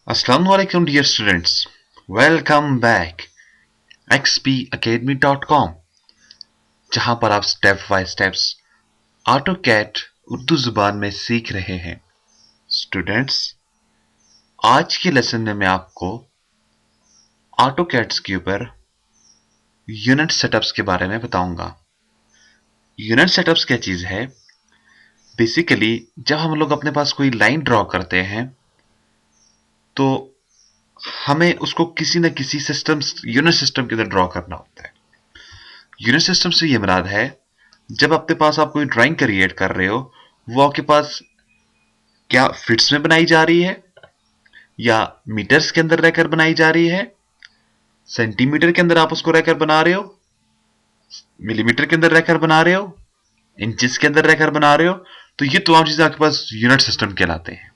Assalamualaikum dear students. Welcome back xpacademy.com जहां पर आप step by steps AutoCAD Urdu जुबान में सीख रहे हैं। स्टूडेंट्स, आज के लेसन में मैं आपको ऑटोकैड्स के ऊपर यूनिट सेटअप्स के बारे में बताऊंगा। यूनिट सेटअप्स क्या चीज है? बेसिकली जब हम लोग अपने पास कोई लाइन ड्रॉ करते हैं तो हमें उसको किसी न किसी यूनिट सिस्टम के अंदर ड्रॉ करना होता है। यूनिट सिस्टम से ये मुराद है, जब आपके पास आप कोई ड्राइंग क्रिएट कर रहे हो, वो आपके पास क्या फिट्स में बनाई जा रही है, या मीटर्स के अंदर रहकर बनाई जा रही है, सेंटीमीटर के अंदर आप उसको रहकर बना रहे हो, मिलीमीटर के अंदर रहकर बना रहे हो, इंचेस के अंदर रहकर बना रहे हो, तो ये तमाम चीजें आपके पास यूनिट सिस्टम कहलाते हैं।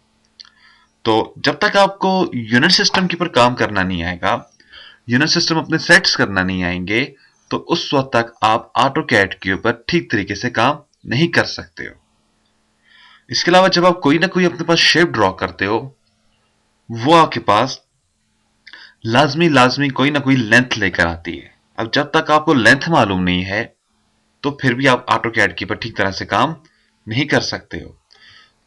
तो जब तक आपको यूनिट सिस्टम के ऊपर काम करना नहीं आएगा, यूनिट सिस्टम अपने सेट्स करना नहीं आएंगे, तो उस वक्त तक आप ऑटोकैड के ऊपर ठीक तरीके से काम नहीं कर सकते हो। इसके अलावा जब आप कोई ना कोई अपने पास शेप ड्रॉ करते हो, वो आपके पास लाजमी लाजमी कोई ना कोई लेंथ लेकर आती है। अब जब तक आपको लेंथ मालूम नहीं है, तो फिर भी आप ऑटोकैड के ऊपर ठीक तरह से काम नहीं कर सकते हो।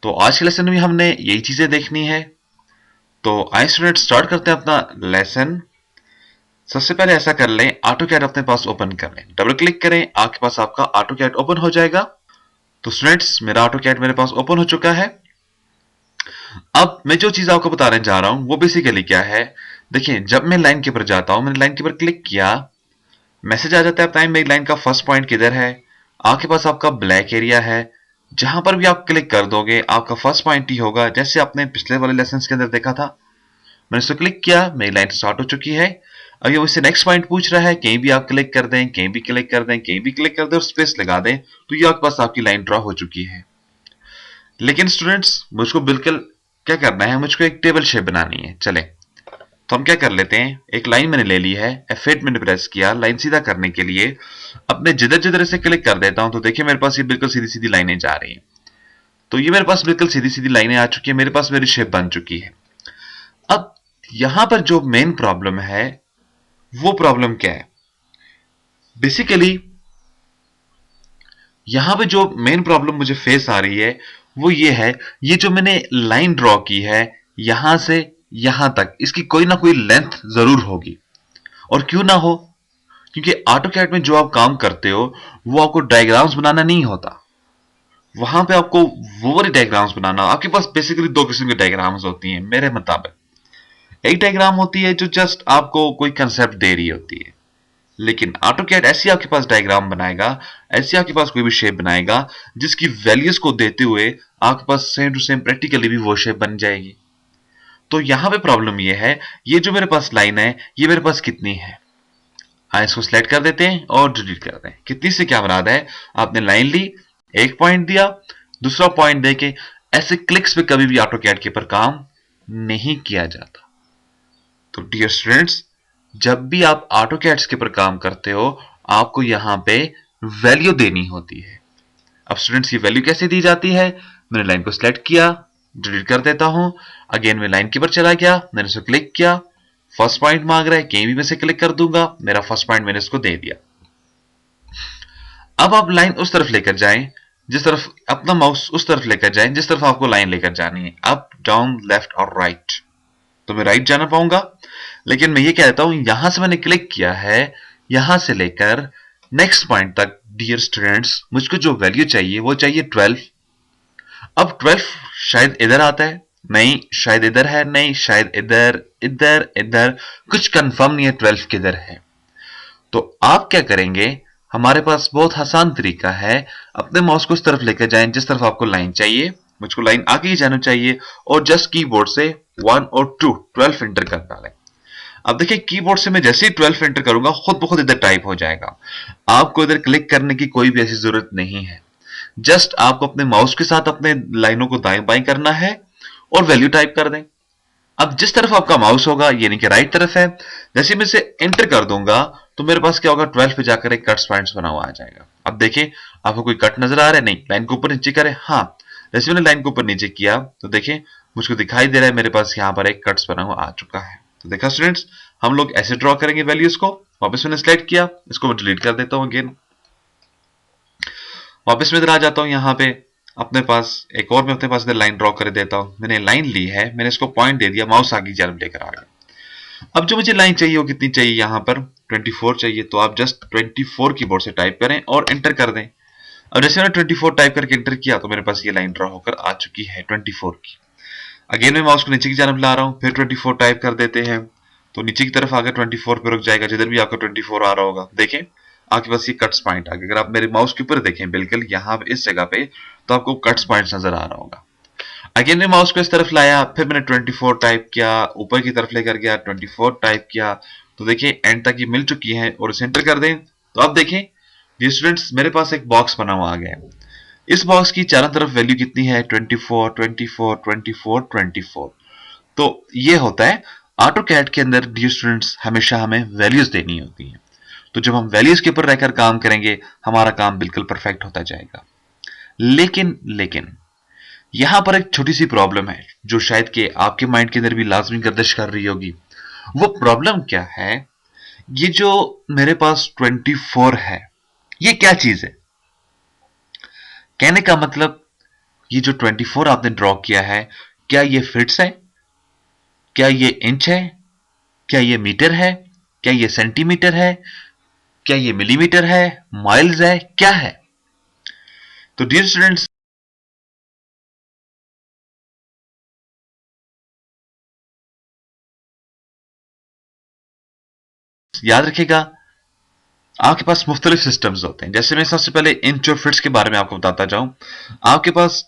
तो आज के लेसन में हमने यही चीजें देखनी है। तो आइए स्टूडेंट, स्टार्ट करते हैं अपना लेसन। सबसे पहले ऐसा कर लें, ऑटोकैड अपने पास ओपन कर लें, डबल क्लिक करें, आपके पास आपका ऑटोकैड ओपन हो जाएगा। तो स्टूडेंट्स, मेरा ऑटोकैड मेरे पास ओपन हो चुका है। अब मैं जो चीज आपको बताने जा रहा हूं वो बेसिकली क्या है, देखिए जब मैं लाइन के ऊपर जाता हूं, मैंने लाइन के ऊपर क्लिक किया, मैसेज आ जाता है बताएं मेरी लाइन का फर्स्ट पॉइंट किधर है। आपके पास आपका ब्लैक एरिया है, जहां पर भी आप क्लिक कर दोगे आपका फर्स्ट पॉइंट ही होगा, जैसे आपने पिछले वाले लेसन के अंदर देखा था। मैंने इसको क्लिक किया, मेरी लाइन स्टार्ट हो चुकी है। अब ये मुझसे नेक्स्ट पॉइंट पूछ रहा है, कहीं भी आप क्लिक कर दें, कहीं भी क्लिक कर दें, कहीं भी क्लिक कर दें और स्पेस लगा दें, तो ये आपके पास आपकी लाइन ड्रॉ हो चुकी है। लेकिन स्टूडेंट्स, मुझको बिल्कुल क्या करना है, मुझको एक टेबल शेप बनानी है। चले तो हम क्या कर लेते हैं, एक लाइन मैंने ले ली है, F8 मैंने प्रेस किया, लाइन सीधा करने के लिए अपने जिधर जिधर से क्लिक कर देता हूं, तो देखिए मेरे पास ये बिल्कुल सीधी सीधी लाइनें जा रही हैं। तो ये मेरे पास बिल्कुल सीधी सीधी लाइनें आ चुकी है, मेरे पास मेरी शेप बन चुकी है। अब यहां पर जो मेन प्रॉब्लम है, वो प्रॉब्लम क्या है? बेसिकली यहां पे जो मेन प्रॉब्लम मुझे फेस आ रही है वो ये है, ये जो मैंने लाइन ड्रॉ की है यहां से यहां तक, इसकी कोई ना कोई लेंथ जरूर होगी। और क्यों ना हो, क्योंकि ऑटोकैड में जो आप काम करते हो वो आपको डायग्राम्स बनाना नहीं होता, वहां पे आपको वो वाली डायग्राम्स बनाना। आपके पास बेसिकली दो किस्म की डायग्राम्स होती हैं मेरे मुताबिक। एक डायग्राम होती है जो जस्ट आपको कोई कंसेप्ट दे रही होती है, लेकिन ऑटोकैड ऐसी आपके पास डायग्राम बनाएगा, ऐसी आपके पास कोई भी शेप बनाएगा जिसकी वैल्यूज को देते हुए आपके पास सेम टू सेम प्रैक्टिकली भी वो शेप बन जाएगी। तो यहां पे प्रॉब्लम ये है, ये जो मेरे पास लाइन है ये मेरे पास कितनी है, इसको सिलेक्ट कर देते हैं और डिलीट कर दें। कितनी से क्या मुराद है, आपने लाइन ली, एक पॉइंट दिया, दूसरा पॉइंट देके ऐसे क्लिक्स पे कभी भी ऑटोकैड के ऊपर काम नहीं किया जाता। तो डियर स्टूडेंट्स, जब भी आप ऑटोकैड्स के ऊपर काम करते हो, आपको यहां पे वैल्यू देनी होती है। अब स्टूडेंट्स, ये वैल्यू कैसे दी जाती है? मैंने लाइन को सिलेक्ट किया, डिलीट कर देता हूं, अगेन मैं लाइन के ऊपर चला गया, मैंने इसको क्लिक किया, फर्स्ट पॉइंट मांग रहा है, कहीं भी मैं से क्लिक कर दूंगा, मेरा फर्स्ट पॉइंट मैंने इसको दे दिया। अब आप लाइन उस तरफ लेकर जाएं, जिस तरफ अपना माउस उस तरफ लेकर जाएं जिस तरफ आपको लाइन लेकर जानी है, अप डाउन लेफ्ट और राइट। तो मैं राइट जाना पाऊंगा, लेकिन मैं ये कहता हूं यहां से मैंने क्लिक किया है, यहां से लेकर नेक्स्ट पॉइंट तक डियर स्टूडेंट्स मुझको जो वैल्यू चाहिए वो चाहिए 12। अब 12 शायद इधर आता है, नहीं शायद इधर है, नहीं शायद इधर इधर इधर, कुछ कंफर्म नहीं है 12 किधर है। तो आप क्या करेंगे, हमारे पास बहुत आसान तरीका है, अपने माउस को उस तरफ लेकर जाएं जिस तरफ आपको लाइन चाहिए, मुझको लाइन आगे ही जाना चाहिए, और जस्ट कीबोर्ड से 1 और 2 12 एंटर कर डालें। अब देखिए कीबोर्ड से मैं जैसे ही 12 एंटर करूंगा खुद ब खुद इधर टाइप हो जाएगा। आपको इधर क्लिक करने की कोई भी ऐसी जरूरत नहीं है, जस्ट आपको अपने माउस के साथ अपने लाइनों को दाएं बाएं करना है और वैल्यू टाइप कर दें। अब जिस तरफ आपका माउस होगा, यानी कि राइट तरफ है, जैसे मैं इसे एंटर कर दूंगा तो मेरे पास क्या होगा, 12 पे जाकर एक कट्स पॉइंट्स बना हुआ आ जाएगा। अब देखिए आपको कोई कट नजर आ रहा है? नहीं। लाइन को ऊपर नीचे करें, हाँ, जैसे मैंने लाइन को ऊपर नीचे किया तो देखिए मुझको दिखाई दे रहा है मेरे पास यहाँ पर एक कट्स बना हुआ आ चुका है। तो देखा स्टूडेंट्स, हम लोग ऐसे ड्रॉ करेंगे वैल्यूज को। वापस मैंने सिलेक्ट किया, इसको मैं डिलीट कर देता हूँ अगेन। वापस में इधर आ जाता हूँ, यहाँ पे अपने पास एक और मैं अपने पास इधर लाइन ड्रॉ कर देता हूँ। मैंने लाइन ली है, मैंने इसको पॉइंट दे दिया, माउस आगे की तरफ लेकर आ गया। अब जो मुझे लाइन चाहिए वो कितनी चाहिए, यहाँ पर 24 चाहिए। तो आप जस्ट 24 कीबोर्ड से टाइप करें और एंटर कर दें। अब जैसे मैंने 24 टाइप करके एंटर किया तो मेरे पास ये लाइन ड्रॉ होकर आ चुकी है 24 की। अगेन मैं माउस को नीचे की तरफ ला रहा हूँ, फिर 24 टाइप कर देते हैं तो नीचे की तरफ आकर 24 पे रुक जाएगा। जिधर भी आपका 24 आ रहा होगा देखें आपके पास ये कट्स पॉइंट आ गया। अगर आप मेरे माउस के ऊपर देखें बिल्कुल यहाँ पे इस जगह पे, तो आपको कट्स पॉइंट नजर आ रहा होगा। अगेन मैं माउस को इस तरफ लाया, फिर मैंने 24 टाइप किया, ऊपर की तरफ लेकर गया, 24 टाइप किया तो देखिए एंड तक ये मिल चुकी है और इसे एंटर कर दें तो अब देखें ये स्टूडेंट्स मेरे पास एक बॉक्स बना हुआ आ गया है। इस बॉक्स की चारों तरफ वैल्यू कितनी है, 24 24 24 24। तो ये होता है ऑटो कैड के अंदर डियर स्टूडेंट्स, हमेशा हमें वैल्यूज देनी होती है। तो जब हम वैल्यूज के ऊपर रहकर काम करेंगे हमारा काम बिल्कुल परफेक्ट होता जाएगा। लेकिन यहां पर एक छोटी सी प्रॉब्लम है जो शायद कि आपके माइंड के अंदर भी लाजमी गर्दिश कर रही होगी। वो प्रॉब्लम क्या है, ये जो मेरे पास 24 है ये क्या चीज है। कहने का मतलब ये जो 24 आपने ड्रॉ किया है, क्या ये फिट्स है, क्या ये इंच है, क्या ये मीटर है, क्या ये सेंटीमीटर है, क्या ये मिलीमीटर है, माइल्स है, क्या है। तो डियर स्टूडेंट्स, याद रखिएगा आपके पास मुख्तलिफ सिस्टम्स होते हैं। जैसे मैं सबसे पहले इंच और फिट्स के बारे में आपको बताता जाऊं, आपके पास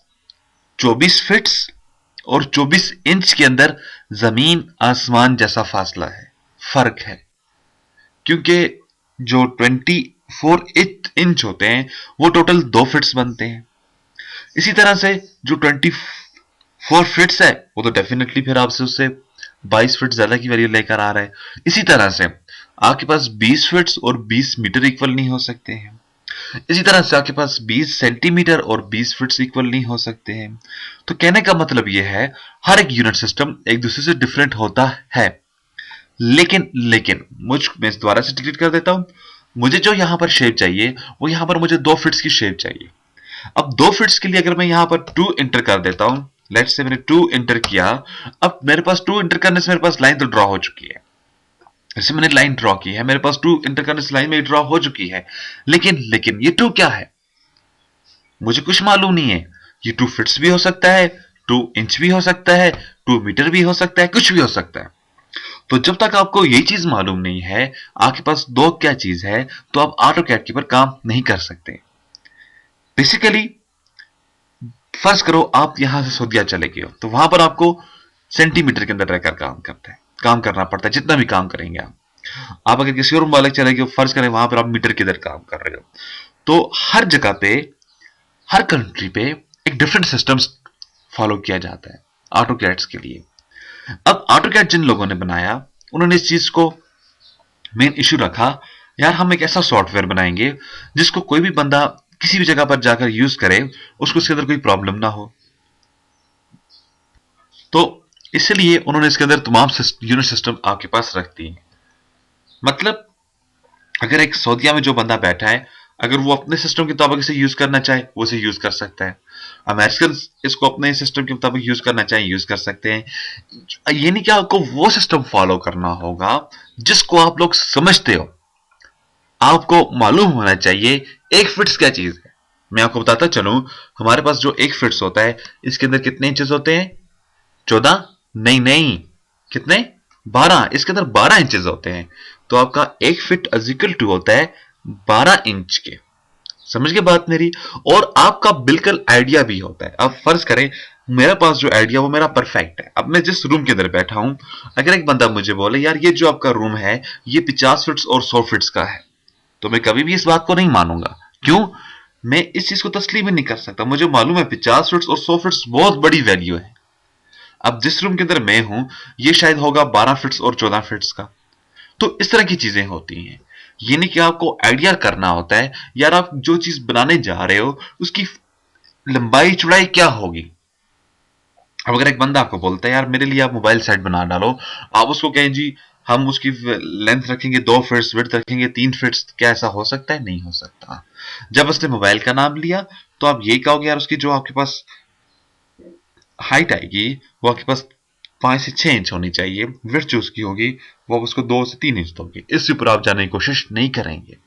24 फिट्स और 24 इंच के अंदर जमीन आसमान जैसा फासला है, फर्क है। क्योंकि जो 24 इंच होते हैं वो टोटल 2 फिट्स बनते हैं। इसी तरह से जो 24 फिट्स है वो तो डेफिनेटली फिर आपसे उससे 22 फिट ज्यादा की वैल्यू लेकर आ रहा है। इसी तरह से आपके पास 20 फिट्स और 20 मीटर इक्वल नहीं हो सकते हैं। इसी तरह से आपके पास 20 सेंटीमीटर और 20 फिट्स इक्वल नहीं हो सकते हैं। तो कहने का मतलब यह है हर एक यूनिट सिस्टम एक दूसरे से डिफरेंट होता है। लेकिन मैं दोबारा से डिलीट कर देता हूं। मुझे जो यहां पर शेप चाहिए वो यहां पर मुझे 2 फिट्स की शेप चाहिए। अब 2 फिट्स के लिए अगर मैं यहां पर 2 इंटर कर देता हूं, लेट्स से मैंने 2 इंटर किया, अब मेरे पास 2 इंटर करने से मेरे पास लाइन तो ड्रॉ हो चुकी है। जैसे मैंने लाइन ड्रॉ की है, मेरे पास 2 इंटर करने से लाइन में ड्रॉ हो चुकी है। लेकिन ये 2 क्या है मुझे कुछ मालूम नहीं है। ये 2 फिट्स भी हो सकता है, 2 इंच भी हो सकता है, 2 मीटर भी हो सकता है, कुछ भी हो सकता है। तो जब तक आपको यही चीज मालूम नहीं है आपके पास 2 क्या चीज है, तो आप ऑटो कैड के ऊपर काम नहीं कर सकते। बेसिकली फर्ज करो आप यहां से सऊदीया चले गए हो, तो वहां पर आपको सेंटीमीटर के अंदर रहकर काम करना पड़ता है। जितना भी काम करेंगे आप अगर किसी और मुबालिक चले गए, फर्ज करें वहां पर आप मीटर के अंदर काम कर रहे हो, तो हर जगह पे हर कंट्री पे एक डिफरेंट सिस्टम फॉलो किया जाता है ऑटो कैड्स के लिए। अब ऑटो कैड जिन लोगों ने बनाया उन्होंने इस चीज को मेन इशू रखा, यार हम एक ऐसा सॉफ्टवेयर बनाएंगे जिसको कोई भी बंदा किसी भी जगह पर जाकर यूज करे, उसको इसके अंदर कोई प्रॉब्लम ना हो। तो इसलिए उन्होंने इसके अंदर तमाम यूनिट सिस्टम आपके पास रख दी। मतलब अगर एक सऊदीया में जो बंदा बैठा है, अगर वो अपने सिस्टम के मुताबिक इसे यूज करना चाहे वो इसे यूज कर सकता है। अमेरिकन इसको अपने सिस्टम के मुताबिक यूज करना चाहे यूज कर सकते हैं। ये नहीं कि आपको वो सिस्टम फॉलो करना होगा जिसको आप लोग समझते हो। आपको मालूम होना चाहिए एक फिट्स क्या चीज है। मैं आपको बताता चलूं, हमारे पास जो एक फिट्स होता है इसके अंदर कितने इंचेस होते हैं, 14 नहीं कितने 12, इसके अंदर 12 इंचेस होते हैं। तो आपका एक फिट इक्वल टू होता है 12 इंच के। समझ गए बात मेरी। और आपका बिल्कुल आइडिया भी होता है। अब फर्ज करें मेरे पास जो आइडिया वो मेरा परफेक्ट है। अब मैं जिस रूम के अंदर बैठा हूं, अगर एक बंदा मुझे बोले यार ये जो आपका रूम है ये 50 फिट्स और 100 फिट्स का है, तो मैं कभी भी इस बात को नहीं मानूंगा। क्यों? मैं इस चीज को तस्लीम ही नहीं कर सकता। मुझे मालूम है 50 फिट्स और 100 फिट्स बहुत बड़ी वैल्यू है। अब जिस रूम के अंदर मैं हूं ये शायद होगा 12 फिट्स और 14 फिट्स का। तो इस तरह की चीजें होती हैं। ये नहीं कि आपको आइडिया करना होता है यार आप जो चीज बनाने जा रहे हो उसकी लंबाई चौड़ाई क्या होगी। अब अगर एक बंदा आपको बोलता है यार मेरे लिए आप मोबाइल सेट बना डालो, आप उसको कहें जी हम उसकी लेंथ रखेंगे 2 फीट्स, विड्थ रखेंगे 3 फीट्स, क्या ऐसा हो सकता है? नहीं हो सकता। जब उसने मोबाइल का नाम लिया तो आप ये कहोगे यार उसकी जो आपके पास हाइट आएगी वो आपके पास 5 से 6 इंच होनी चाहिए, विड्थ जो उसकी होगी वो उसको 2 से 3 इंच दोगे, इससे ऊपर आप जाने की कोशिश नहीं करेंगे।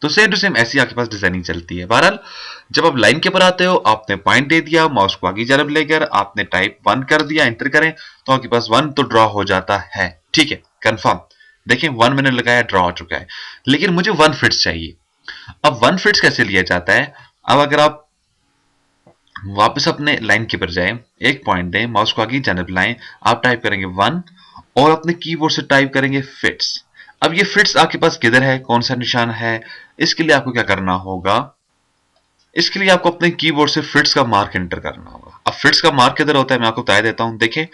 तो सेम टू सेम ऐसी आपके पास डिजाइनिंग चलती है। बहरहाल जब आप लाइन के ऊपर आते हो, आपने पॉइंट दे दिया, माउस को आगे जानब लेकर आपने टाइप 1 कर दिया, एंटर करें तो आपके पास 1 तो ड्रॉ हो जाता है। ठीक है, कंफर्म। देखें 1 मैंने लगाया, ड्रॉ हो चुका है, लेकिन मुझे 1 फिट्स चाहिए। अब 1 फिट्स कैसे लिया जाता है? अब अगर आप वापस अपने लाइन के ऊपर जाएं, एक पॉइंट दें, माउस को आगे जानब लाएं, आप टाइप करेंगे 1 और अपने कीबोर्ड से टाइप करेंगे फिट्स। अब ये फिट्स आपके पास किधर है, कौन सा निशान है? इसके लिए आपको क्या करना होगा? इसके लिए आपको अपने कीबोर्ड से फिट्स का मार्क एंटर करना होगा। अब फिट्स का मार्क किधर होता है मैं आपको बता देता हूं। देखें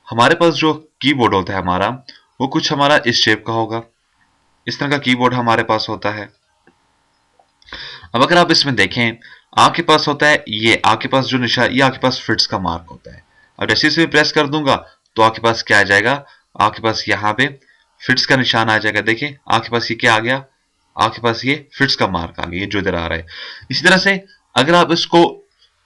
हमारे पास जो कीबोर्ड होता है हमारा, वो कुछ हमारा इस शेप का होगा, इस तरह का कीबोर्ड हमारे पास होता है। अब अगर आप इसमें देखें, आपके पास होता है ये, आपके पास जो निशान, ये आपके पास फिट्स का मार्क होता है। अब जैसे इसे प्रेस कर दूंगा तो आपके पास क्या आ जाएगा? आपके पास यहाँ पे फिट्स का निशान आ जाएगा। देखें आपके पास ये क्या आ गया? आपके पास ये फिट्स का मार्क आ गया, जो इधर आ रहा है। इसी तरह से अगर आप इसको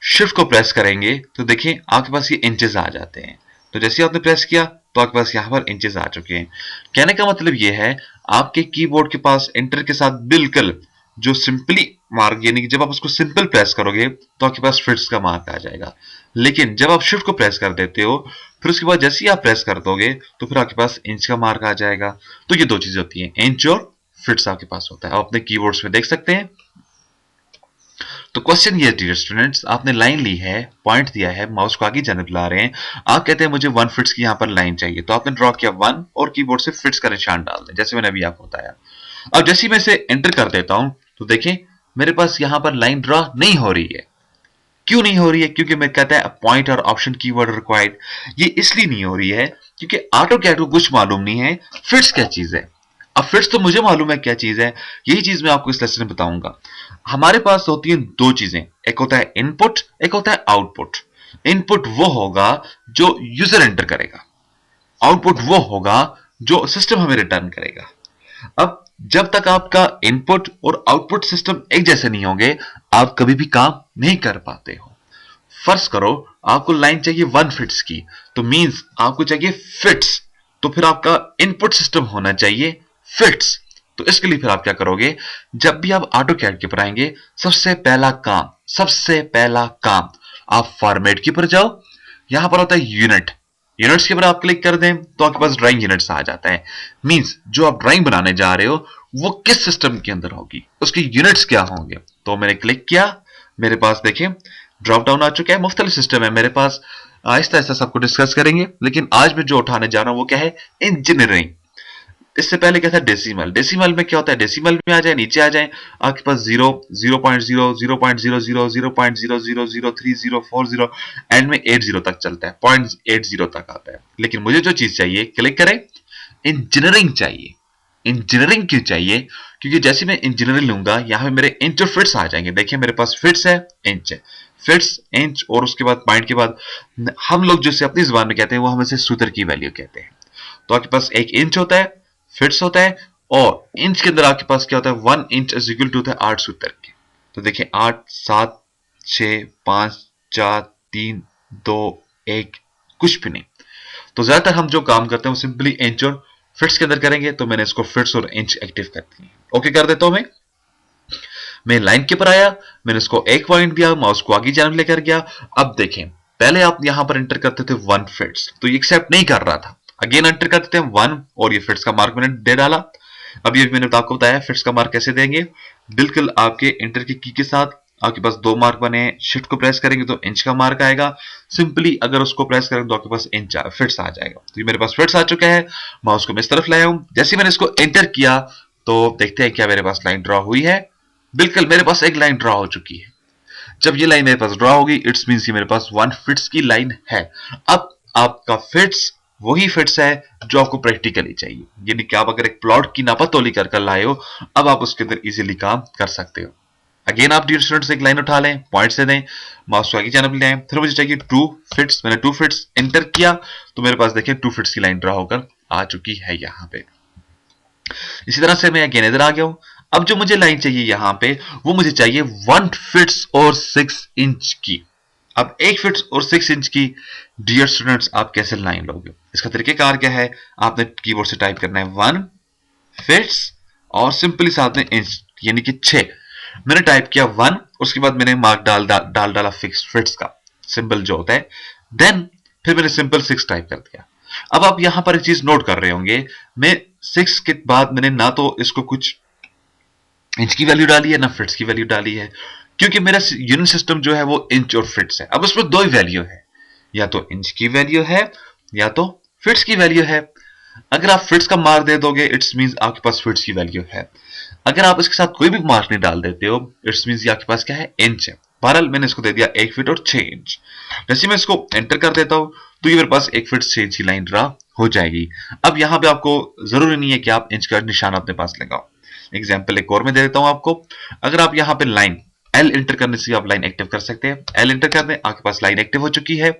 शिफ्ट को प्रेस करेंगे तो देखिए आपके पास ये इंचेस आ जाते हैं। तो जैसे आपने प्रेस किया तो आपके पास यहाँ पर इंचेस आ चुके हैं। कहने का मतलब ये है आपके कीबोर्ड के पास एंटर के साथ बिल्कुल जो सिंपली मार्क, यानी कि जब आप उसको सिंपल प्रेस करोगे तो आपके पास फिट्स का मार्क आ जाएगा। लेकिन जब आप शिफ्ट को प्रेस कर देते हो फिर उसके बाद जैसे ही आप प्रेस कर दोगे तो फिर आपके पास इंच का मार्क आ जाएगा। तो ये दो चीजें होती हैं, इंच और फिट्स आपके पास होता है, आप अपने कीबोर्ड्स में देख सकते हैं। तो क्वेश्चन ये डियर स्टूडेंट्स, आपने लाइन ली है, पॉइंट दिया है, माउस को आगे जानब ला रहे हैं, आप कहते हैं मुझे 1 फिट्स की यहाँ पर लाइन चाहिए, तो आपने ड्रॉ किया 1 और कीबोर्ड से फिट्स का निशान डाल दें, जैसे मैंने अभी आपको बताया। अब जैसे ही मैं इसे एंटर कर देता हूं तो देखें मेरे पास यहां पर लाइन ड्रॉ नहीं हो रही है। क्यों नहीं हो रही है? क्योंकि मैं कहता है पॉइंट और ऑप्शन कीवर्ड रिक्वायर्ड। ये इसलिए नहीं हो रही है क्योंकि ऑटो कैड को कुछ मालूम नहीं है फिट्स क्या चीज है। अब फिट्स तो मुझे मालूम है क्या चीज है, यही चीज मैं आपको इस लेसन में बताऊंगा। हमारे पास होती है दो चीजें, एक होता है इनपुट, एक होता है आउटपुट। इनपुट वो होगा जो यूजर एंटर करेगा, आउटपुट वो होगा जो सिस्टम हमें रिटर्न करेगा। अब जब तक आपका इनपुट और आउटपुट सिस्टम एक जैसे नहीं होंगे, आप कभी भी काम नहीं कर पाते हो। फर्ज करो आपको लाइन चाहिए 1 फिट्स की, तो मींस आपको चाहिए फिट्स, तो फिर आपका इनपुट सिस्टम होना चाहिए फिट्स। तो इसके लिए फिर आप क्या करोगे? जब भी आप ऑटो कैड के पर आएंगे, सबसे पहला काम आप फॉर्मेट के ऊपर जाओ, यहां पर होता है यूनिट, यूनिट्स के ऊपर आप क्लिक कर दें तो आपके पास ड्राइंग यूनिट्स आ जाता है। मींस जो आप ड्राइंग बनाने जा रहे हो वो किस सिस्टम के अंदर होगी, उसके यूनिट्स क्या होंगे। तो मैंने क्लिक किया, मेरे पास देखिए ड्रॉप डाउन आ चुका है, मुख्तलिफ सिस्टम है मेरे पास। आहिस्ता आहिस्ता सबको डिस्कस करेंगे, लेकिन आज मैं जो उठाने जा रहा हूं वो क्या है? इंजीनियरिंग। इससे पहले क्या था? डेसिमल। डेसिमल में क्या होता है? डेसिमल में आ जाए, नीचे आ जाए, आपके पास 0, 0.0, 0.00, 0.0003, 040, एंड में 80 तक चलता है, 0.80 तक आता है। लेकिन मुझे जो चीज चाहिए, क्लिक करें, इंजीनियरिंग चाहिए। इंजीनियरिंग क्यों चाहिए? क्योंकि जैसे मैं इंजीनियरिंग लूंगा यहां पे मेरे इंच और फिट्स आ जाएंगे। देखिए मेरे पास फिट्स है, इंच है, फिट्स, इंच, और उसके बाद पॉइंट के बाद हम लोग जैसे अपनी जुबान में कहते हैं वो हम इसे सूत्र की वैल्यू कहते हैं। तो आपके पास एक इंच होता है, फिट्स होता है, और इंच के अंदर आपके पास क्या होता है? 1 इंच इज इक्वल टू होता है 8 सूत्र के। तो देखिए 8, 7, 6, 5, 4, 3, 2, 1, कुछ भी नहीं। तो ज्यादातर हम जो काम करते हैं वो सिंपली इंच और फिट्स के अंदर करेंगे, तो मैंने इसको फिट्स और इंच एक्टिव कर दी। ओके कर देता हूं मैं लाइन के ऊपर आया, मैंने इसको एक पॉइंट दिया, माउस को आगे जानब लेकर गया। अब देखें पहले आप यहां पर एंटर करते थे 1 फिट्स, तो ये एक्सेप्ट नहीं कर रहा था। अगेन एंटर करते थे 1 और ये फिट्स का मार्क मैंने दे डाला। अब ये मैंने आपको बताया फिट्स का मार्क कैसे देंगे। बिल्कुल आपके एंटर की के साथ आपके पास 2 मार्क बने, शिफ्ट को प्रेस करेंगे तो इंच का मार्क आएगा, सिंपली अगर उसको प्रेस करेंगे तो आपके पास इंच फिट्स आ जाएगा। तो ये मेरे पास फिट्स आ चुका है, माउस को मैं इस तरफ लाया हूं। जैसे मैंने इसको एंटर किया तो देखते हैं क्या मेरे पास लाइन ड्रॉ हुई है। बिल्कुल मेरे पास एक लाइन ड्रॉ हो चुकी है। जब ये लाइन मेरे पास ड्रॉ होगी इट्स मींस ये मेरे पास 1 फिट्स की लाइन है। अब आपका फिट्स वही फिट्स है जो आपको प्रैक्टिकली चाहिए, यानी कि आप अगर एक प्लॉट की नापातोली कर कर लाए हो, अब आप उसके अंदर इजीली काम कर सकते हो। अगेन आप डियर स्टूडेंट्स एक लाइन उठा लें, पॉइंट्स दे दें, माउस को आगे जानब ले आए, फिर मुझे चाहिए 2 फिट्स, मैंने 2 फिट्स एंटर किया तो मेरे पास देखिए 2 फिट्स की लाइन ड्रा होकर आ चुकी है यहाँ पे। इसी तरह से मैं अगेन इधर आ गया हूं। अब जो मुझे लाइन चाहिए यहां पे वो मुझे चाहिए 1 फिट्स और 6 इंच की। अब 1 फिट्स और 6 इंच की डियर स्टूडेंट्स आप कैसे लाइन लोगे? इसका तरीकेकार क्या है? आपने कीबोर्ड से टाइप करना है 1 फिट्स और सिंपली साथ में इंच यानी कि 6। मैंने टाइप किया 1, उसके बाद मैंने मार्क डाला फिक्स फिट्स का सिंबल जो होता है, देन फिर मैंने सिंपल 6 टाइप कर दिया। अब आप यहां पर एक चीज नोट कर रहे होंगे, मैं 6 के बाद मैंने ना तो इसको कुछ इंच की वैल्यू डाली है ना फिट्स की वैल्यू डाली है, क्योंकि मेरा यूनिट सिस्टम जो है वो इंच और फिट्स है। अब उसमें दो ही वैल्यू है, या तो इंच की वैल्यू है या तो फिट्स की वैल्यू है। अगर आप फिट्स का मार्क दे दोगे इट्स मींस आपके पास फिट्स की वैल्यू है, अगर आप इसके साथ कोई भी मार्क नहीं डाल देते हो इट्स मींस आपके पास क्या है, इंच है। बहरहाल मैंने इसको दे दिया 1 फीट और 6 इंच। जैसे मैं इसको एंटर कर देता हूं तो ये मेरे पास 1 फीट 6 इंच की लाइन ड्रा हो जाएगी। अब यहां पे आपको जरूरी नहीं है कि आप इंच का निशान अपने पास लगाओ। एग्जाम्पल एक और मैं दे देता हूं आपको। अगर आप यहां पे लाइन एल एंटर करने से आप लाइन एक्टिव कर सकते हैं। एल एंटर कर दें, आपके पास लाइन एक्टिव हो चुकी है।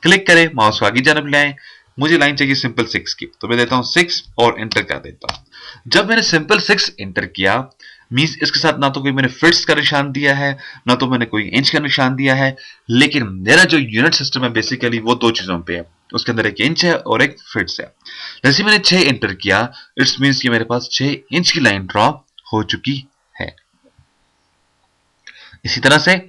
क्लिक करें, माउस को आगे जानब ले आए, मुझे लाइन चाहिए सिंपल 6 की, तो मैं देता हूं 6 और एंटर कर देता हूं। जब मैंने सिंपल 6 एंटर किया मींस इसके साथ ना तो कोई मैंने फिट्स का निशान दिया है ना तो मैंने कोई इंच का निशान दिया है, लेकिन मेरा जो यूनिट सिस्टम है बेसिकली वो दो चीजों पे है, उसके अंदर एक इंच है और एक फिट्स है। जैसे मैंने 6 एंटर किया इट्स मींस कि मेरे पास 6 इंच की लाइन ड्रॉ हो चुकी है। इसी तरह से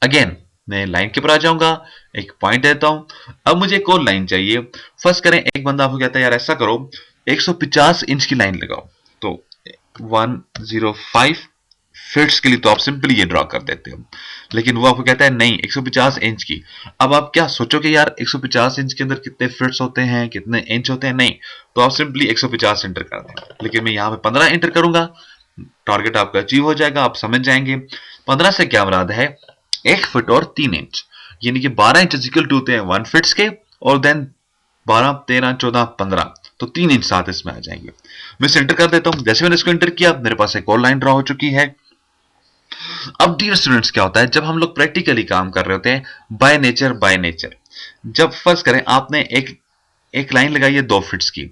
अगेन मैं लाइन के ऊपर आ जाऊंगा, एक पॉइंट देता हूं। अब मुझे एक और लाइन चाहिए। फर्स्ट करें, एक बंदा आपको कहता है यार ऐसा करो 150 इंच की लाइन लगाओ, तो 105 फिट्स के लिए तो आप सिंपली ये ड्रॉ कर देते हो, लेकिन वो आपको कहता है नहीं 150 इंच की। अब आप क्या सोचोगे यार 150 इंच के अंदर कितने फिट्स होते हैं, कितने इंच होते हैं? नहीं, तो आप सिंपली 150 एंटर कर दें, लेकिन मैं यहां पे 15 एंटर करूंगा, टारगेट आपका अचीव हो जाएगा, आप समझ जाएंगे। 15 से क्या मुराद है, 1 फुट और 3 इंच, यानी कि 12 इंच इक्वल टू होते हैं 1 फिट्स के, और देन 12 13 14 15, तो 3 इंच साथ इसमें आ जाएंगे। मैं इसे एंटर कर देता हूं। जैसे मैंने इसको एंटर किया मेरे पास एक और लाइन ड्रॉ हो चुकी है। अब डियर स्टूडेंट्स क्या होता है जब हम लोग प्रैक्टिकली काम कर रहे होते हैं बाय नेचर, जब फर्स्ट करें आपने एक लाइन लगाई है 2 फिट्स की,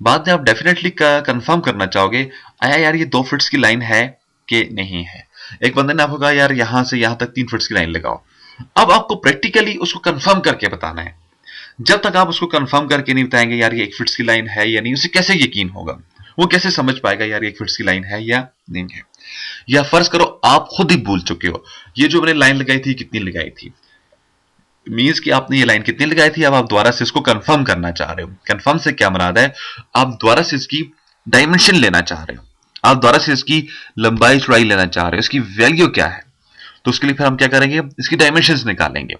बाद में आप डेफिनेटली कंफर्म करना चाहोगे आया यार ये 2 फिट्स की लाइन है कि नहीं है। एक बंदे ने आपको कहा यार यहां से यहां तक 3 फिट्स की लाइन लगाओ। अब आपको प्रैक्टिकली उसको कंफर्म करके बताना है। जब तक आप उसको कंफर्म करके नहीं बताएंगे यार ये 1 फिट्स की लाइन है या नहीं, उसे कैसे यकीन होगा? वो कैसे समझ पाएगा यार ये 1 फिट्स की लाइन है या नहीं है? या फर्ज करो आप खुद ही भूल चुके हो ये जो मैंने लाइन लगाई थी कितनी लगाई थी, मीन्स कि आपने ये लाइन कितनी लगाई थी, अब आप दोबारा से इसको कंफर्म करना चाह रहे हो। कंफर्म से क्या मुराद है, आप दोबारा से इसकी डायमेंशन लेना चाह रहे हो, आप दोबारा से इसकी लंबाई चौड़ाई लेना चाह रहे हो, इसकी वैल्यू क्या है। तो उसके लिए फिर हम क्या करेंगे, इसकी डायमेंशन निकालेंगे।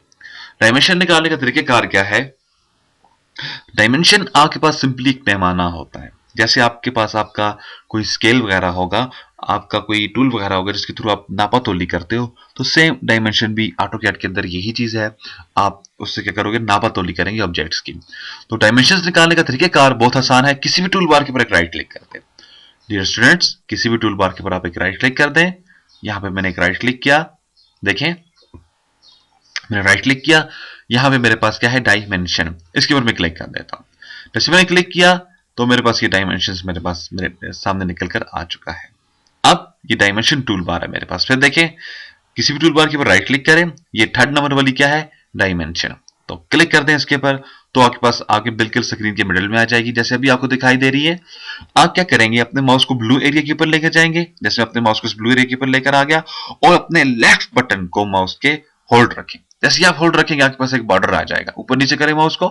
डायमेंशन निकालने का तरीकेकार क्या है, डायमेंशन आपके पास सिंपली एक पैमाना होता है। जैसे आपके पास आपका कोई स्केल वगैरह होगा, आपका कोई टूल वगैरह होगा जिसके थ्रू आप नापा तोली करते हो, तो सेम डायमेंशन भी ऑटोकैड के अंदर यही चीज है। आप उससे क्या करोगे, नापा तोली करेंगे ऑब्जेक्ट्स की। तो डायमेंशंस निकालने का तरीकेकार बहुत आसान है। किसी भी टूल बार के ऊपर एक राइट क्लिक करते हैं डियर स्टूडेंट्स, किसी भी टूल बार के ऊपर आप एक राइट क्लिक कर दें। यहां पे मैंने एक राइट क्लिक किया, देखें मैंने राइट क्लिक किया, यहां पे मेरे पास क्या है, डायमेंशन, इसके ऊपर मैं क्लिक कर देता हूं। जैसे मैंने क्लिक किया तो मेरे पास ये डायमेंशंस मेरे सामने निकल कर आ चुका है। अब ये डायमेंशन टूल बार है मेरे पास। फिर देखें किसी भी टूल बार के ऊपर राइट क्लिक करें, ये 3rd नंबर वाली क्या है, डायमेंशन, तो क्लिक कर दें इसके ऊपर, तो आपके पास आगे बिल्कुल स्क्रीन के मिडिल में आ जाएगी जैसे अभी आपको दिखाई दे रही है। आप क्या करेंगे, अपने माउस को ब्लू एरिया के ऊपर लेकर जाएंगे, जैसे अपने माउस को ब्लू एरिया के ऊपर लेकर आ गया, और अपने लेफ्ट बटन को माउस के होल्ड रखें। जैसे आप होल्ड रखेंगे आपके पास एक बॉर्डर आ जाएगा, ऊपर नीचे करें माउस को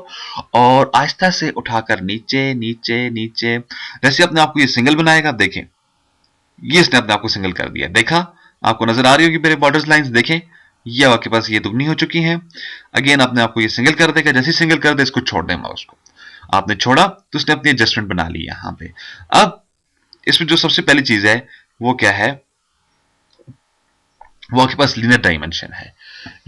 और आहिस्ता से उठाकर नीचे नीचे नीचे, जैसे अपने आपको ये सिंगल बनाएगा, देखें ये इसने अपने आपको सिंगल कर दिया। देखा, आपको नजर आ रही होगी मेरे बॉर्डर्स लाइंस, देखें ये आपके पास ये दुगनी हो चुकी हैं। अगेन आपने आपको ये सिंगल कर देगा, जैसे सिंगल कर दे इसको छोड़ दें माउस को, आपने छोड़ा तो उसने अपनी एडजस्टमेंट बना ली यहां पे। अब इसमें जो सबसे पहली चीज है वो क्या है, वो आपके पास लीनियर डायमेंशन है।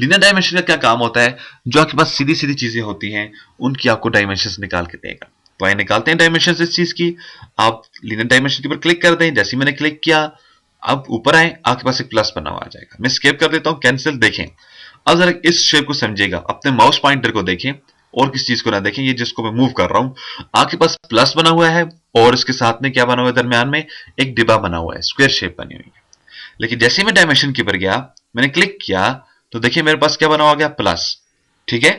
लीनियर डायमेंशन का क्या काम होता है, जो आपके पास सीधी सीधी चीजें होती हैं उनकी आपको डायमेंशन निकाल के देगा। तो आइए निकालते हैं डायमेंशन इस चीज की। आप लीनियर डायमेंशन के ऊपर क्लिक कर दें, जैसे मैंने क्लिक किया अब ऊपर आए, आपके पास एक प्लस बना हुआ आ जाएगा। मैं स्केप कर देता हूं, कैंसिल। देखें, अब जरा इस शेप को समझिएगा, अपने माउस पॉइंटर को देखें और किस चीज को ना देखें। ये जिसको मैं मूव कर रहा हूं, आपके पास प्लस बना हुआ है और इसके साथ में क्या बना हुआ है, दरमियान में एक डिब्बा बना हुआ है, स्क्वायर शेप बनी हुई है। लेकिन जैसे मैं डायमेंशन की पर गया, मैंने क्लिक किया, तो देखिए मेरे पास क्या बना हुआ गया, प्लस। ठीक है,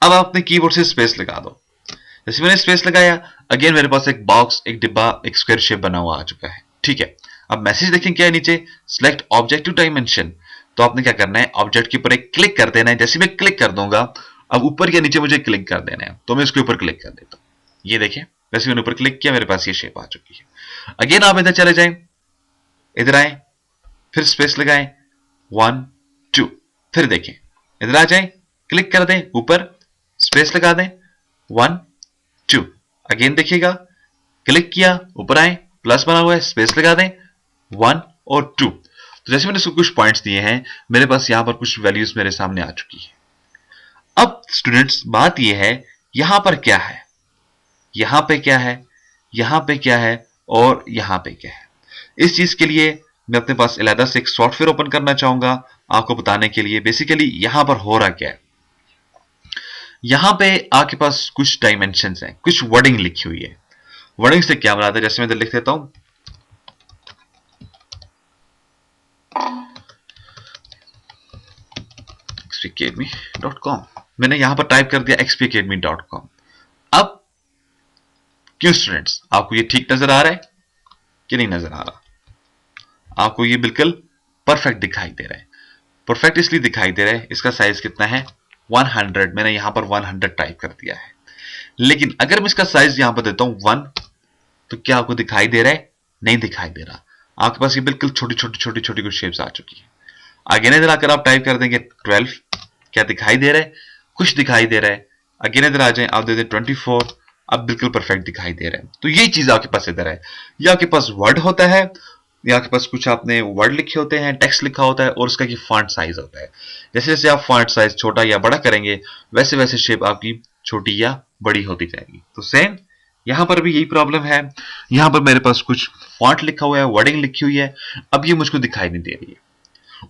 अब आप अपने कीबोर्ड से स्पेस लगा दो। जैसे मैंने स्पेस लगाया, अगेन मेरे पास एक बॉक्स, एक डिब्बा, एक स्क्वायर शेप बना हुआ आ चुका है। ठीक है, अब मैसेज देखें क्या है नीचे, सिलेक्ट ऑब्जेक्ट टू डायमेंशन। तो आपने क्या करना है, ऑब्जेक्ट के ऊपर एक क्लिक कर देना है। जैसे मैं क्लिक कर दूंगा, अब ऊपर या नीचे मुझे क्लिक कर देना है, तो मैं इसके ऊपर क्लिक कर देता हूं। ये देखें, वैसे मैंने ऊपर क्लिक किया, मेरे पास ये शेप आ चुकी है। अगेन आप इधर चले जाएं, इधर आए, फिर स्पेस लगाएं, 1 2, फिर देखें, इधर आ जाएं, क्लिक कर दें ऊपर, स्पेस लगा दें, 1 2, अगेन देखिएगा, क्लिक किया, ऊपर आए, प्लस बना हुआ है, स्पेस लगा दें, 1 और 2। तो जैसे मैंने इसको कुछ पॉइंट्स दिए हैं, मेरे पास यहां पर कुछ वैल्यूज मेरे सामने आ चुकी है। अब स्टूडेंट्स, बात यह है, यहां पर क्या है, यहां पे क्या है, यहां पे क्या है और यहां पे क्या है। इस चीज के लिए मैं अपने पास अलहदा से एक सॉफ्टवेयर ओपन करना चाहूंगा आपको बताने के लिए बेसिकली यहां पर हो रहा क्या है। यहां पे आपके पास कुछ डायमेंशंस हैं, कुछ वर्डिंग लिखी हुई है। वर्डिंग से क्या बनाता है, जैसे मैं इधर लिख देता हूं, xpacademy.com, मैंने यहां पर टाइप कर दिया xpacademy.com। अब क्यों स्टूडेंट्स, आपको ये ठीक नजर आ रहा है कि नहीं नजर आ रहा? आपको ये बिल्कुल परफेक्ट दिखाई दे रहा है। परफेक्ट इसलिए दिखाई दे रहा है, इसका साइज कितना है, 100। मैंने यहां पर 100 टाइप कर दिया है। लेकिन अगर मैं इसका साइज यहां पर देता हूं 1, तो क्या आपको दिखाई दे रहा है? नहीं दिखाई दे रहा। आपके पास ये बिल्कुल छोटी छोटी छोटी छोटी कुछ शेप्स आ चुकी है। आगे इधर आकर आप टाइप कर देंगे 12, क्या दिखाई दे रहा है? कुछ दिखाई दे रहा है। अगेन इधर आ जाए, आप दे दें 24, अब बिल्कुल परफेक्ट दिखाई दे रहा है। तो यही चीज आपके पास इधर है। या आपके पास वर्ड होता है, या आपके पास कुछ आपने वर्ड लिखे होते हैं, टेक्स्ट लिखा होता है और उसका की फॉन्ट साइज होता है। जैसे जैसे आप फॉन्ट साइज छोटा या बड़ा करेंगे, वैसे वैसे शेप आपकी छोटी या बड़ी होती जाएगी। तो सेम यहां पर भी यही प्रॉब्लम है। यहां पर मेरे पास कुछ फॉन्ट लिखा हुआ है, वर्डिंग लिखी हुई है, अब ये मुझको दिखाई नहीं दे रही है।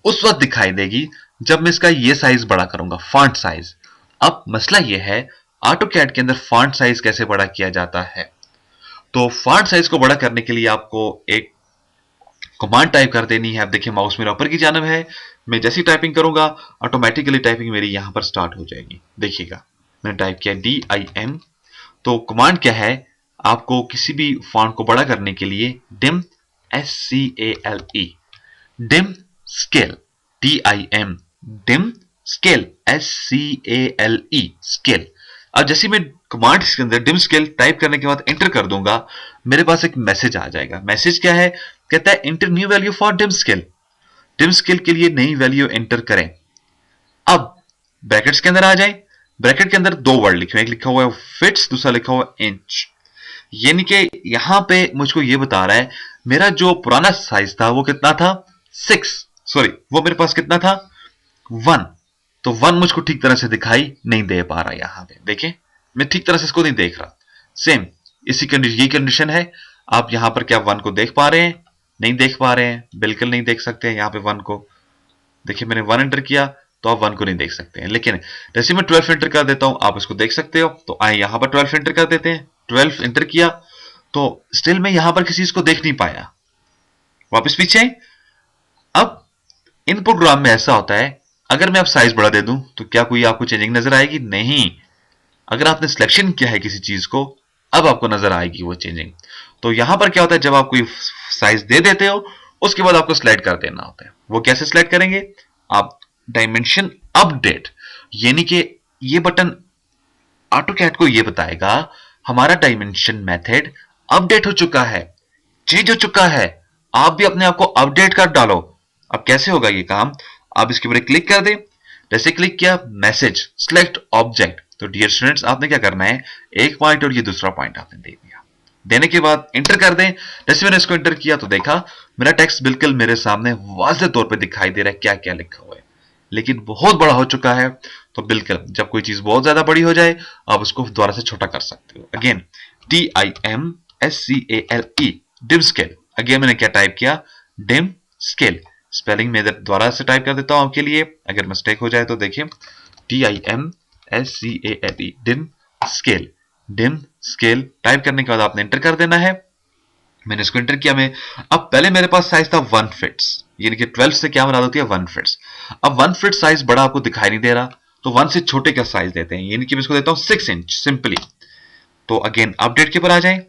उस वक्त दिखाई देगी जब मैं इसका ये साइज बड़ा करूंगा, फॉन्ट साइज। अब मसला ये है, ऑटोकैड के अंदर फॉन्ट साइज कैसे बड़ा किया जाता है। तो फॉन्ट साइज को बड़ा करने के लिए आपको एक कमांड टाइप कर देनी है। आप देखिए माउस मेरा ऊपर की जानब है, मैं जैसी टाइपिंग करूंगा ऑटोमेटिकली टाइपिंग मेरी यहां पर स्टार्ट हो जाएगी। देखिएगा, मैंने टाइप किया DIM। तो कमांड क्या है, आपको किसी भी फॉन्ट को बड़ा करने के लिए dim, SCALE, dim scale, DIM, dim scale, SCALE, scale. अब जैसे मैं कमांड के अंदर डिम स्केल टाइप करने के बाद एंटर कर दूंगा, मेरे पास एक मैसेज आ जाएगा। मैसेज क्या है, कहता है enter new value for dim scale. Dim scale के लिए नई वैल्यू एंटर करें। अब ब्रैकेट्स के अंदर आ जाए, ब्रैकेट के अंदर दो वर्ड लिखे हुए, एक लिखा हुआ है फिट्स, दूसरा लिखा हुआ है इंच। यानी कि यहां पे मुझको ये बता रहा है, मेरा जो पुराना साइज था वो कितना था, 6, सॉरी वो मेरे पास कितना था, 1। तो 1 मुझको ठीक तरह से दिखाई नहीं दे पा रहा। यहां पे देखें, मैं ठीक तरह से इसको नहीं देख रहा। सेम इसी कंडीशन, ये कंडीशन है। आप यहां पर क्या 1 को देख पा रहे हैं? नहीं देख पा रहे हैं, बिल्कुल नहीं देख सकते हैं। यहां पे 1 को देखिए, मैंने 1 एंटर किया तो आप 1 को नहीं देख सकते हैं। लेकिन जैसे मैं 12 एंटर कर देता हूं, आप इसको देख सकते हो। तो आए यहां पर 12 एंटर कर देते हैं, 12 एंटर किया तो स्टिल मैं यहां पर किसी चीज को देख नहीं पाया। वापस पीछे। अब इन प्रोग्राम में ऐसा होता है, अगर मैं अब साइज बढ़ा दे दूं तो क्या कोई आपको चेंजिंग नजर आएगी? नहीं। अगर आपने सिलेक्शन किया है किसी चीज को, अब आपको नजर आएगी वो चेंजिंग। तो यहां पर क्या होता है, जब आप कोई साइज दे देते हो, उसके बाद आपको स्लाइड कर देना होता है। वो कैसे स्लाइड करेंगे, आप डायमेंशन अपडेट, यानी कि ये बटन ऑटोकैड को ये बताएगा हमारा डायमेंशन मेथड अपडेट हो चुका है, चेंज हो चुका है, आप भी अपने आप को अपडेट कर डालो। अब कैसे होगा ये काम, आप इसके ऊपर क्लिक कर दें। जैसे क्लिक किया, मैसेज सिलेक्ट ऑब्जेक्ट। तो डियर स्टूडेंट्स, आपने क्या करना है, एक पॉइंट और ये दूसरा पॉइंट आपने दे दिया। देने के बाद इंटर कर दें। जैसे मैंने इसको इंटर किया तो देखा मेरा टेक्स्ट बिल्कुल मेरे सामने वाज़ेह तौर पे दिखाई दे रहा है क्या क्या लिखा हुआ है, लेकिन बहुत बड़ा हो चुका है। तो बिल्कुल जब कोई चीज बहुत ज्यादा बड़ी हो जाए, आप उसको दोबारा से छोटा कर सकते हो। Again DIM SCALE, dim scale. Again मैंने क्या टाइप किया, डिम स्केल। स्पेलिंग में दोबारा से टाइप कर देता हूं आपके लिए, अगर मिस्टेक हो जाए तो देखिए, DIMSCALE, dim scale. Dim scale type करने के बाद आपने एंटर कर देना है। मैंने इसको एंटर किया। मैं अब पहले मेरे पास साइज था 1 फिट्स, यानी कि 12 से क्या बना होती है 1 फिट्स। अब 1 फिट साइज बड़ा आपको दिखाई नहीं दे रहा, तो 1 से छोटे का साइज देते हैं, यानी कि मैं इसको देता हूं 6 इंच सिंपली। तो अगेन अपडेट के ऊपर आ जाएं,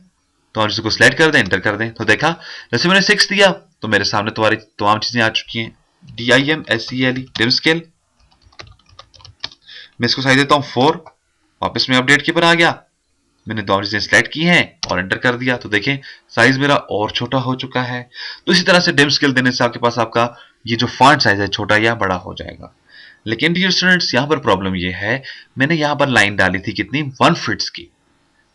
तो आप इसको सिलेक्ट कर दें, एंटर कर दें, तो देखा जैसे मैंने 6 दिया तो मेरे सामने तुम्हारी तमाम चीजें आ चुकी हैं। DIMSCALE डिम स्केल, मैं इसको साइज देता हूं 4, वापस में अपडेट के ऊपर आ गया, मैंने दोनों चीजें सिलेक्ट की हैं और एंटर कर दिया, तो देखें साइज मेरा और छोटा हो चुका है। तो इसी तरह से डिम स्केल देने से आपके पास आपका ये जो फॉन्ट साइज है छोटा या बड़ा हो जाएगा। लेकिन डियर स्टूडेंट्स, यहाँ पर प्रॉब्लम ये है, मैंने यहाँ पर लाइन डाली थी कितनी 1 फिट्स की,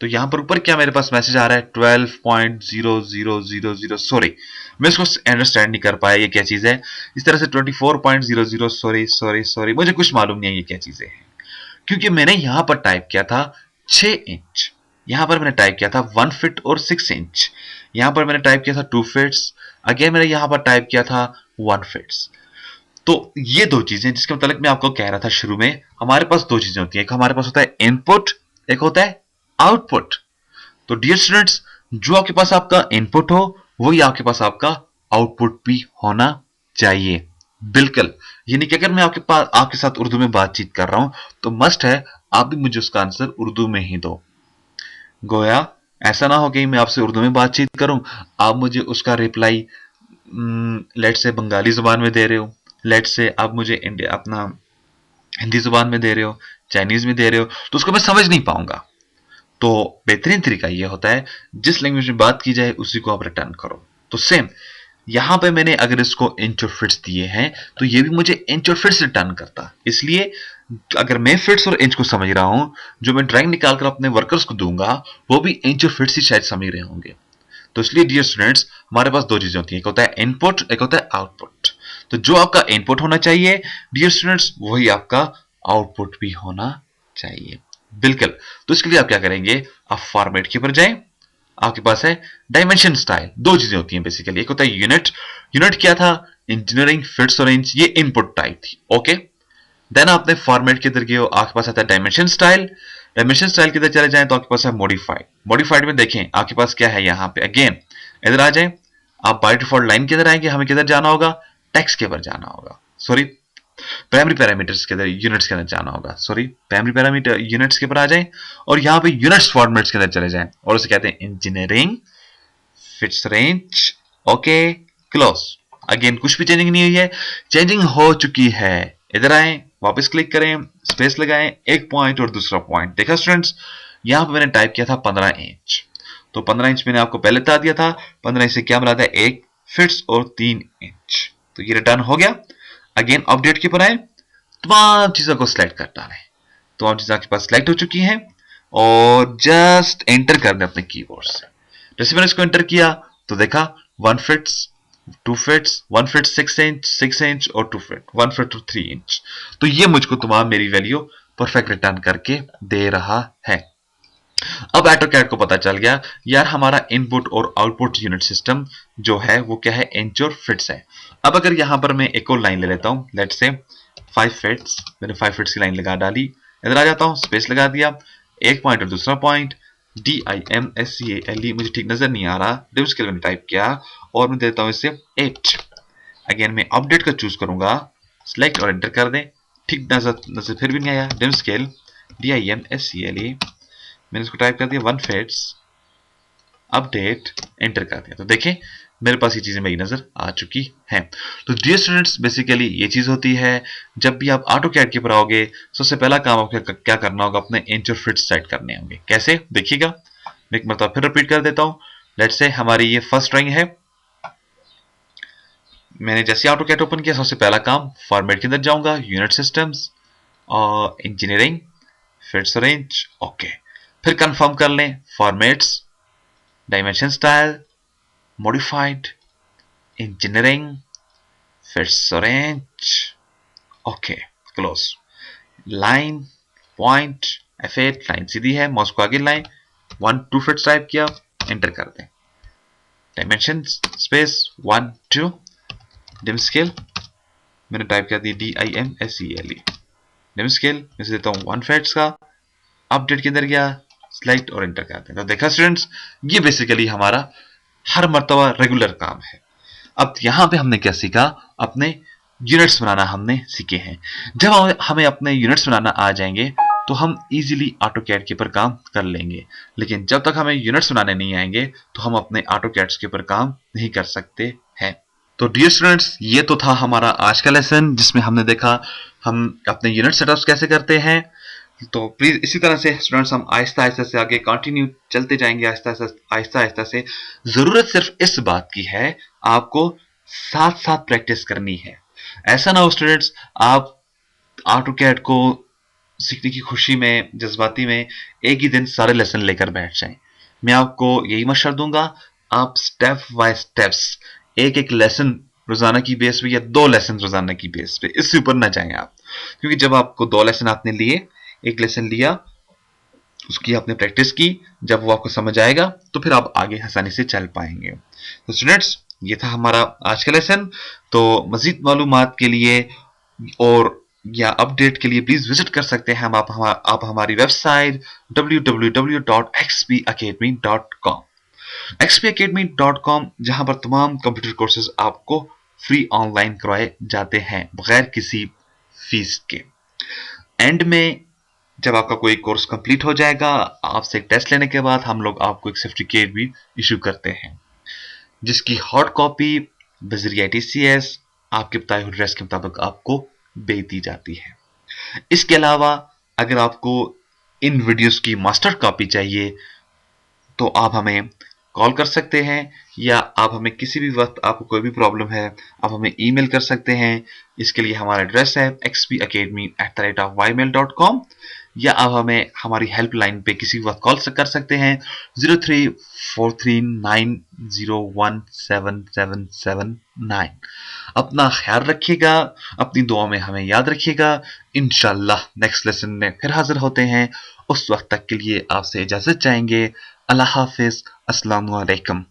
तो यहां पर ऊपर क्या मेरे पास मैसेज आ रहा है 12.0000, सॉरी मैं इसको अंडरस्टैंड नहीं कर पाया ये क्या चीज है। इस तरह से 24.00, सॉरी सॉरी सॉरी, मुझे कुछ मालूम नहीं है ये क्या चीजें हैं, क्योंकि मैंने यहां पर टाइप किया था 6 इंच, यहां पर मैंने टाइप किया था 1 फिट और 6 इंच, यहां पर मैंने टाइप किया था 2 फिट्स, अगेन मैंने यहां पर टाइप किया था 1 फिट्स। तो ये दो चीजें जिसके मतलब मैं आपको कह रहा था शुरू में, हमारे पास दो चीजें होती है, एक हमारे पास होता है इनपुट, एक होता है आउटपुट। तो डियर स्टूडेंट्स, जो आपके पास आपका इनपुट हो वही आपके पास आपका आउटपुट भी होना चाहिए, बिल्कुल। यानी कि अगर मैं आपके पास आपके साथ उर्दू में बातचीत कर रहा हूं तो मस्ट है आप भी मुझे उसका आंसर उर्दू में ही दो। गोया ऐसा ना हो कि मैं आपसे उर्दू में बातचीत करूं, आप मुझे उसका रिप्लाई लेट से बंगाली जुबान में दे रहे हो, लेट से आप मुझे इंडिया अपना हिंदी जुबान में दे रहे हो, चाइनीज में दे रहे हो, तो उसको मैं समझ नहीं पाऊंगा। तो बेहतरीन तरीका यह होता है जिस लैंग्वेज में बात की जाए उसी को आप रिटर्न करो। तो सेम यहां पे मैंने अगर इसको इंच और फिट्स दिए हैं तो ये भी मुझे इंच और फिट्स रिटर्न करता, इसलिए अगर मैं फिट्स और इंच को समझ रहा हूं, जो मैं ड्राइंग निकालकर अपने वर्कर्स को दूंगा वो भी इंच और फिट्स ही शायद समझ रहे होंगे। तो इसलिए डियर स्टूडेंट्स, हमारे पास दो चीजें होती हैं, एक होता है इनपुट, एक होता है आउटपुट। तो जो आपका इनपुट होना चाहिए डियर स्टूडेंट्स वही आपका आउटपुट भी होना चाहिए, बिल्कुल। तो इसके लिए आप क्या करेंगे, आप फॉर्मेट के ऊपर जाएं, आपके पास है डायमेंशन स्टाइल, दो चीजें होती हैं बेसिकली, एक होता है यूनिट। यूनिट क्या था, इंजीनियरिंग फिट्स और इंच, ये इनपुट टाइप थी, ओके। देन आपने फॉर्मेट के इधर गए हो, आपके पास आता है डायमेंशन स्टाइल। डायमेंशन स्टाइल के इधर चले जाएं तो आपके पास है मॉडिफाइड। मॉडिफाइड में देखें आपके पास क्या है, यहाँ पे अगेन इधर आ जाएं, आप बाय डिफॉल्ट लाइन के इधर आएंगे, हमें किधर जाना होगा, टेक्स्ट के ऊपर जाना होगा, सॉरी प्राइमरी पैरामीटर्स के अंदर यूनिट्स के अंदर जाना होगा, सॉरी प्राइमरी पैरामीटर यूनिट्स के ऊपर आ जाएं और यहां पे यूनिट्स फॉर्मेट्स के अंदर चले जाएं और उसे कहते हैं engineering fits range, okay close. Again कुछ भी चेंजिंग नहीं हुई है, चेंजिंग हो चुकी है। इधर आए, वापस क्लिक करें, स्पेस लगाएं, एक पॉइंट और दूसरा पॉइंट, देखा स्टूडेंट्स यहां पे मैंने टाइप किया था 15 इंच, तो 15 इंच मैंने आपको पहले बता दिया था, 15 इंच से क्या बनाता है 1 फिट्स और 3 इंच, तो ये रिटर्न हो गया। अगेन अपडेट के ऊपर आए, तमाम चीजों को सिलेक्ट कर डालें, तमाम चीजें आपके पास सिलेक्ट हो चुकी हैं और जस्ट एंटर कर दें अपने कीबोर्ड से। जैसे मैंने इसको एंटर किया तो देखा 1 फिट्स 2 फिट्स 1 फिट 6 इंच और 2 फिट 1 फिट और 3 इंच, तो ये मुझको तमाम मेरी वैल्यू परफेक्ट रिटर्न करके दे रहा है। अब एटोकैड को पता चल गया यार हमारा इनपुट और आउटपुट यूनिट सिस्टम जो है वो क्या है, इंच और फिट्स है। अब अगर यहां पर मैं एक और लाइन ले लेता हूं, लेट्स से 5 फिट्स, मैंने 5 फिट्स की लाइन लगा डाली, इधर आ जाता हूं, स्पेस लगा दिया, एक पॉइंट और दूसरा पॉइंट, DIMSCALE मुझे ठीक नजर नहीं आ रहा, डिम स्केल मैंने टाइप किया और मैं देता हूं इसे 8। अगेन मैं अपडेट का चूज करूंगा, सिलेक्ट और एंटर कर दें, ठीक नजर फिर भी नहीं आया, डिम स्केल DIMSCALE मैंने इसको टाइप कर दिया 1 फिट्स, अपडेट एंटर कर दिया, तो देखें मेरे पास ये चीजें मेरी नजर आ चुकी हैं। तो डियर स्टूडेंट्स बेसिकली ये चीज होती है, जब भी आप ऑटोकैड के ऊपर आओगे सबसे पहला काम आपको क्या करना होगा, अपने इंच और फिट सेट करने होंगे। कैसे देखिएगा, मैं एक मरतबा फिर रिपीट कर देता हूं। लेट्स से हमारी ये फर्स्ट ड्राइंग है, मैंने जैसे ऑटोकैड ओपन किया सबसे पहला काम फॉर्मेट के अंदर जाऊंगा, यूनिट सिस्टम्स और इंजीनियरिंग फिट्स और इंच, ओके। फिर कंफर्म कर लें formats, dimension style, modified, engineering feet और inch, okay close. Line point F8 line सीधी है, माउस को आगे लाएं, 1 2 फिट्स टाइप किया, एंटर कर दें, डायमेंशन स्पेस 1 2 डिम स्केल मैंने टाइप कर दिया DIMSCLE डिम स्केल मैं देता हूँ 1 फेट्स का, अपडेट के अंदर गया, सिलेक्ट और एंटर करते हैं। तो देखा स्टूडेंट्स, ये बेसिकली हमारा हर मर्तबा रेगुलर काम है। अब यहाँ पे हमने क्या सीखा, अपने यूनिट्स बनाना हमने सीखे हैं। जब हमें अपने यूनिट्स बनाना आ जाएंगे तो हम इजीली ऑटोकैड के ऊपर काम कर लेंगे, लेकिन जब तक हमें यूनिट्स बनाने नहीं आएंगे तो हम अपने ऑटोकैड्स के ऊपर काम नहीं कर सकते हैं। तो डियर स्टूडेंट्स, ये तो था हमारा आज का लेसन जिसमें हमने देखा हम अपने यूनिट सेटअप्स कैसे करते हैं। तो प्लीज इसी तरह से स्टूडेंट्स हम आहिस्ता आहिस्ता से आगे कंटिन्यू चलते जाएंगे, आहिस्ता आहिस्ता से। जरूरत सिर्फ इस बात की है, आपको साथ साथ प्रैक्टिस करनी है। ऐसा ना हो स्टूडेंट्स आप ऑटोकैड को सीखने की खुशी में, जज्बाती में एक ही दिन सारे लेसन लेकर बैठ जाएं। मैं आपको यही मशवरा दूंगा, आप स्टेप बाय स्टेप्स एक एक लेसन रोजाना की बेस पे या 2 लेसन रोजाना की बेस पे, इससे ऊपर ना जाएं आप। क्योंकि जब आपको 2 लेसन आपने लिए, एक लेसन लिया, उसकी आपने प्रैक्टिस की, जब वो आपको समझ आएगा तो फिर आप आगे आसानी से चल पाएंगे। तो स्टूडेंट्स, ये था हमारा आज का लेसन। तो मजीद मालूमात के लिए और या अपडेट के लिए प्लीज विजिट कर सकते हैं आप हमारी वेबसाइट www.xpacademy.com xpacademy.com, जहां पर तमाम कंप्यूटर कोर्सेज आपको फ्री ऑनलाइन करवाए जाते हैं बगैर किसी फीस के। एंड में जब आपका कोई कोर्स कंप्लीट हो जाएगा, आपसे एक टेस्ट लेने के बाद हम लोग आपको एक सर्टिफिकेट भी इशू करते हैं, जिसकी हॉट कॉपी बजरिया TCS आपके बताए हुए एड्रेस के मुताबिक आपको भेज दी जाती है। इसके अलावा अगर आपको इन वीडियोस की मास्टर कॉपी चाहिए तो आप हमें कॉल कर सकते हैं, या आप हमें किसी भी वक्त, आपको कोई भी प्रॉब्लम है, आप हमें ईमेल कर सकते हैं। इसके लिए हमारा एड्रेस है xpacademy@ymail.com, या आप हमें हमारी हेल्पलाइन पे किसी वक्त कॉल कर सकते हैं 034390177779। अपना ख्याल रखिएगा, अपनी दुआ में हमें याद रखिएगा। इंशाल्लाह नेक्स्ट लेसन में फिर हाजिर होते हैं। उस वक्त तक के लिए आपसे इजाजत चाहेंगे। अल्लाह हाफिज, अस्सलाम वालेकुम।